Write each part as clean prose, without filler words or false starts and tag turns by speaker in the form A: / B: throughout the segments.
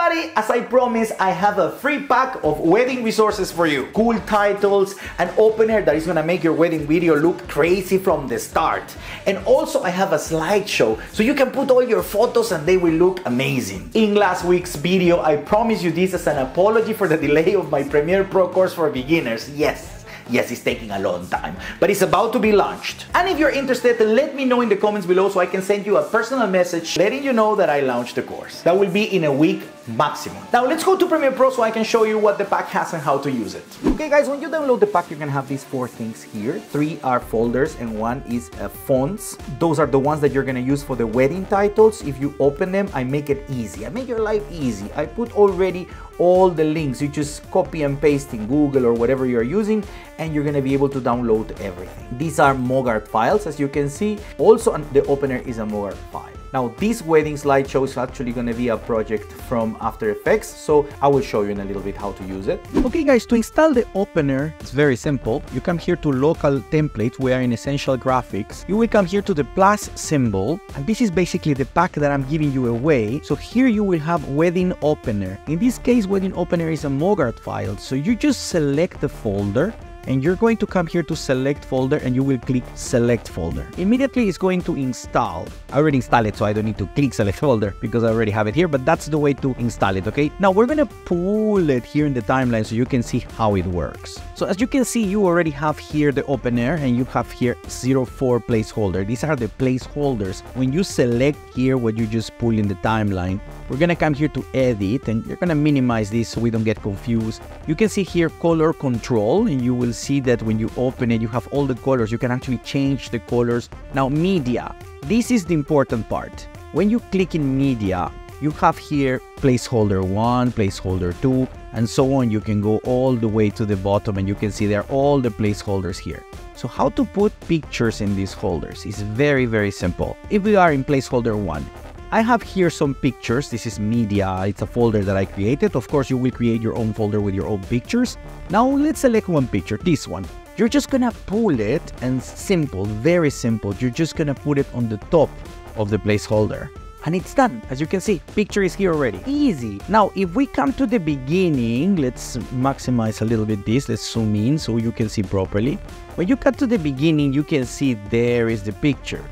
A: everybody, as I promised, I have a free pack of wedding resources for you. Cool titles, an opener that is gonna make your wedding video look crazy from the start. And also I have a slideshow so you can put all your photos and they will look amazing. In last week's video, I promised you this as an apology for the delay of my Premiere Pro course for beginners. Yes, it's taking a long time, but it's about to be launched. And if you're interested, let me know in the comments below so I can send you a personal message letting you know that I launched the course. That will be in a week maximum. Now let's go to Premiere Pro so I can show you what the pack has and how to use it. Okay guys, when you download the pack, you're gonna have these 4 things here. 3 are folders and 1 is fonts. Those are the ones that you're gonna use for the wedding titles. If you open them, I make it easy. I make your life easy. I put already all the links. You just copy and paste in Google or whatever you're using and you're gonna be able to download everything. These are Mogart files, as you can see. Also, the opener is a Mogart file. Now, this wedding slideshow is actually going to be a project from After Effects, so I will show you in a little bit how to use it.
B: Okay guys, to install the opener, it's very simple. You come here to Local Templates, we are in Essential Graphics. You will come here to the plus symbol, and this is basically the pack that I'm giving you away. So here you will have Wedding Opener. In this case, Wedding Opener is a Mogart file, so you just select the folder, and you're going to come here to select folder and you will click select folder. Immediately it's going to install. I already installed it, so I don't need to click select folder because I already have it here, but that's the way to install it, okay? Now we're gonna pull it here in the timeline so you can see how it works. So as you can see, you already have here the opener and you have here 04 placeholder. These are the placeholders. When you select here what you just pull in the timeline, we're gonna come here to edit and you're gonna minimize this so we don't get confused. You can see here color control and you will see that when you open it, you have all the colors. You can actually change the colors. Now, media. This is the important part. When you click in media, you have here placeholder 1, placeholder 2, and so on. You can go all the way to the bottom and you can see there are all the placeholders here. So how to put pictures in these holders is very, very simple. If we are in placeholder 1, I have here some pictures. This is media. It's a folder that I created. Of course, you will create your own folder with your own pictures. Now let's select one picture, this one. You're just gonna pull it and simple, very simple. You're just gonna put it on the top of the placeholder. And it's done. As you can see, picture is here already. Easy. Now, if we come to the beginning, let's maximize a little bit this. Let's zoom in so you can see properly. When you cut to the beginning, you can see there is the picture.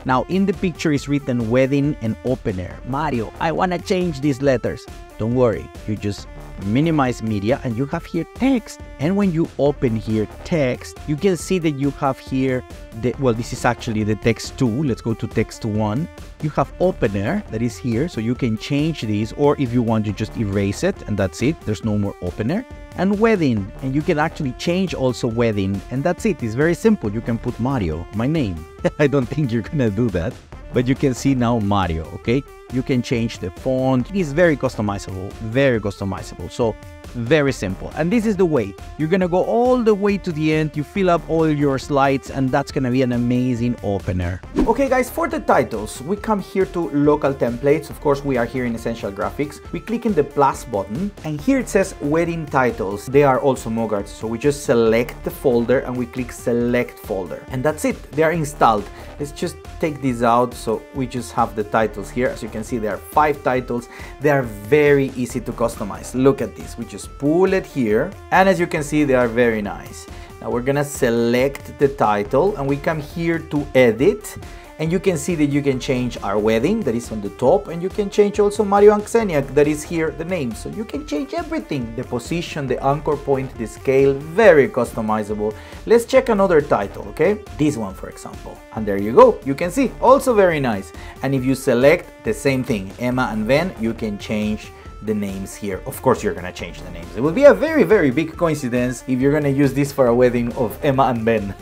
B: Now, in the picture is written wedding and opener. Mario, I want to change these letters. Don't worry, you just minimize media and you have here text. And when you open here text, you can see that you have here, this is actually the text 2. Let's go to text 1. You have opener that is here, so you can change these, or if you want to just erase it and that's it. There's no more opener. And wedding, and you can actually change also wedding, and that's it. It's very simple. You can put Mario, my name. I don't think you're gonna do that, but you can see now Mario, okay? You can change the font. It is very customizable, very customizable. So very simple. And this is the way. You're gonna go all the way to the end. You fill up all your slides and that's gonna be an amazing opener.
A: Okay guys, for the titles, we come here to Local Templates. Of course, we are here in Essential Graphics. We click in the plus button and here it says Wedding Titles. They are also Mogarts. So we just select the folder and we click Select Folder. And that's it. They are installed. Let's just take these out. So we just have the titles here. As you can see, there are 5 titles. They are very easy to customize. Look at this. We just pull it here. And as you can see, they are very nice. Now we're gonna select the title and we come here to edit. And you can see that you can change our wedding, that is on the top, and you can change also Mario and Xenia, that is here, the name. So you can change everything, the position, the anchor point, the scale, very customizable. Let's check another title, okay? This one, for example. And there you go. You can see, also very nice. And if you select the same thing, Emma and Ben, you can change the names here. Of course, you're gonna change the names. It will be a very, very big coincidence if you're gonna use this for a wedding of Emma and Ben.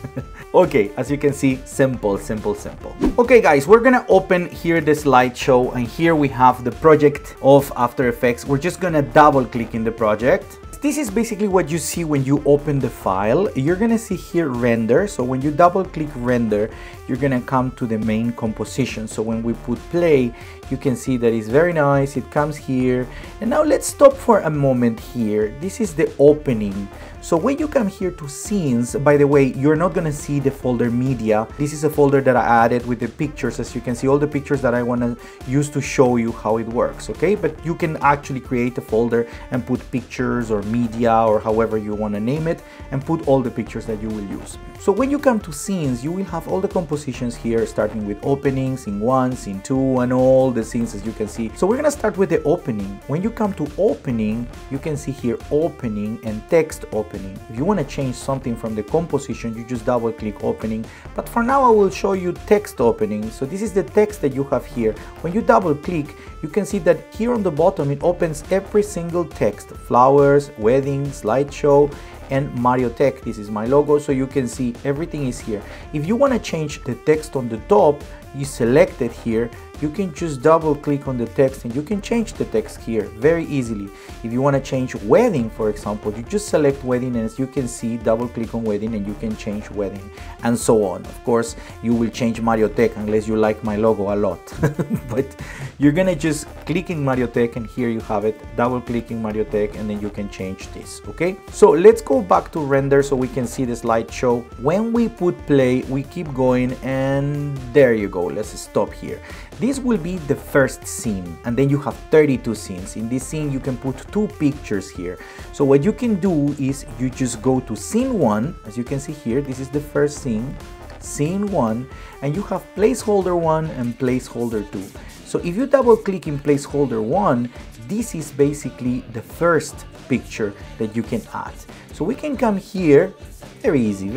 A: Okay, as you can see, simple, simple, simple. Okay guys, we're gonna open here the slideshow and here we have the project of After Effects. We're just gonna double click in the project. This is basically what you see when you open the file. You're gonna see here render. So when you double click render, you're gonna come to the main composition. So when we put play, You can see that it's very nice. It comes here. And now let's stop for a moment here. This is the opening. So when you come here to scenes, by the way, you're not gonna see the folder media. This is a folder that I added with the pictures. As you can see, all the pictures that I wanna use to show you how it works, okay? But you can actually create a folder and put pictures or media or however you wanna name it, and put all the pictures that you will use. So when you come to scenes, you will have all the compositions here, starting with opening, scene 1, scene 2, and all the scenes, as you can see. So we're gonna start with the opening. When you come to opening, you can see here opening and text opening. If you want to change something from the composition, you just double click opening. But for now, I will show you text opening. So this is the text that you have here. When you double click, you can see that here on the bottom, it opens every single text: flowers, wedding, slideshow, and MarioTech. This is my logo, so you can see everything is here. If you want to change the text on the top, you select it here. You can just double click on the text and you can change the text here very easily. If you want to change wedding, for example, you just select wedding, and as you can see, double click on wedding and you can change wedding, and so on. Of course, you will change MarioTech unless you like my logo a lot. But you're gonna just click in MarioTech, and here you have it, double click in MarioTech, and then you can change this, okay? So let's go back to render so we can see the slideshow. When we put play, we keep going, and there you go. Let's stop here. This will be the first scene, and then you have 32 scenes. In this scene, you can put 2 pictures here. So what you can do is you just go to scene 1. As you can see here, this is the first scene, scene 1, and you have placeholder 1 and placeholder 2. So if you double click in placeholder 1, this is basically the first picture that you can add. So we can come here, very easy,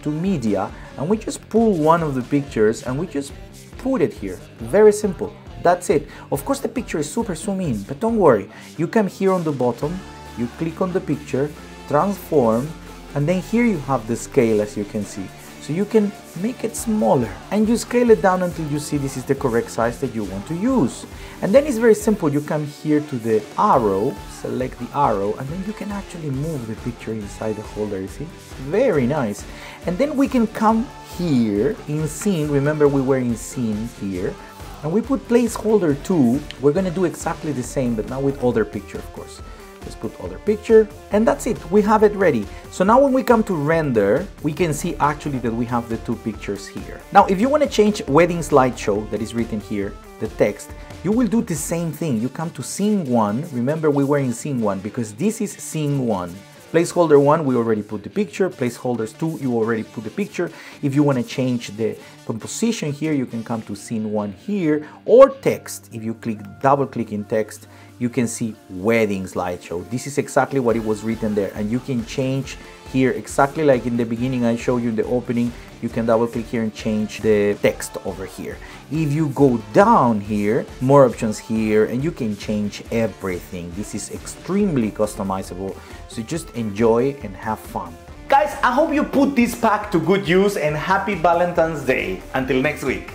A: to media, and we just pull one of the pictures and we just put it here. Very simple. That's it. Of course, the picture is super zoom in, but don't worry. You come here on the bottom, you click on the picture, transform, and then here you have the scale, as you can see. So you can make it smaller and you scale it down until you see this is the correct size that you want to use. And then it's very simple. You come here to the arrow, select the arrow, and then you can actually move the picture inside the holder, you see? Very nice. And then we can come here in scene. Remember, we were in scene here, and we put placeholder 2. We're gonna do exactly the same, but now with other picture, of course. Let's put other picture, and that's it. We have it ready. So now when we come to render, we can see actually that we have the 2 pictures here. Now, if you want to change wedding slideshow that is written here, the text, you will do the same thing. You come to scene 1. Remember, we were in scene 1 because this is scene 1. Placeholder 1, we already put the picture. Placeholders 2, you already put the picture. If you want to change the composition here, you can come to scene 1 here, or text. If you double click in text, you can see wedding slideshow. This is exactly what it was written there, and you can change here exactly like in the beginning I showed you in the opening. You can double click here and change the text over here. If you go down here, more options here, and you can change everything. This is extremely customizable, so just enjoy and have fun. Guys, I hope you put this pack to good use, and happy Valentine's Day. Until next week.